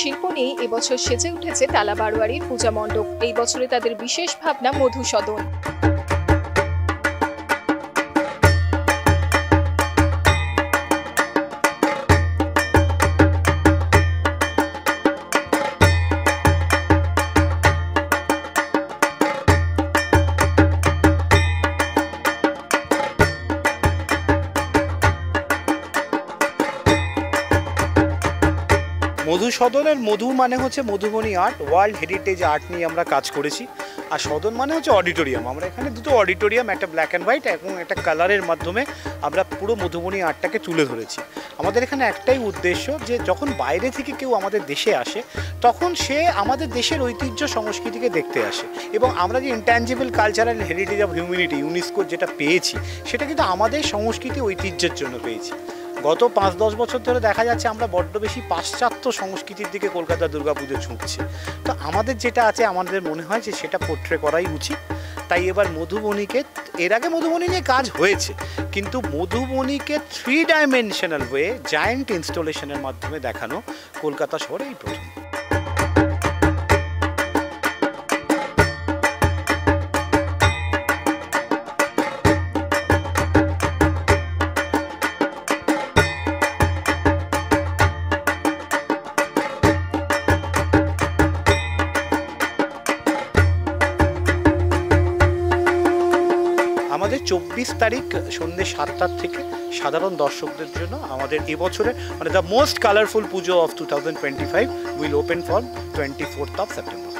শিল্প নিয়ে এবছর সেজে উঠেছে টালা বারোয়ারির পূজা মণ্ডপ। এই বছরে তাদের বিশেষ ভাবনা মধুসদন। মধুসদনের মধু মানে হচ্ছে Madhubani art, world heritage art নিয়ে আমরা কাজ করেছি। আর সদন মানে হচ্ছে অডিটোরিয়াম। আমরা এখানে দুটো অডিটোরিয়াম, একটা ব্ল্যাক অ্যান্ড হোয়াইট এবং একটা কালারের মাধ্যমে আমরা পুরো মধুবনী আর্টটাকে তুলে ধরেছি। আমাদের এখানে একটাই উদ্দেশ্য যে যখন বাইরে থেকে কেউ আমাদের দেশে আসে তখন সে আমাদের দেশের ঐতিহ্য সংস্কৃতিকে দেখতে আসে, এবং আমরা যে intangible cultural heritage of humanity UNESCO যেটা পেয়েছি সেটা কিন্তু আমাদের সংস্কৃতি ঐতিহ্যের জন্য পেয়েছি। গত 5-10 বছর ধরে দেখা যাচ্ছে আমরা বড্ড বেশি পাশ্চাত্য সংস্কৃতির দিকে কলকাতা দুর্গাপুজো ঝুঁকছি। তো আমাদের যেটা আছে আমাদের মনে হয় যে সেটা পোর্ট্রে করাই উচিত। তাই এবার মধুবনীকে, এর আগে মধুবনী নিয়ে কাজ হয়েছে, কিন্তু মধুবনীকে 3 ডাইমেনশনাল ওয়ে জায়ান্ট ইনস্টলেশনের মাধ্যমে দেখানো কলকাতা শহরে এই প্রথম। আমাদের 24 তারিখ সন্ধ্যে 7টা থেকে সাধারণ দর্শকদের জন্য আমাদের এবছরে মানে the most colourful Puja of 2025 will open for 24th of September।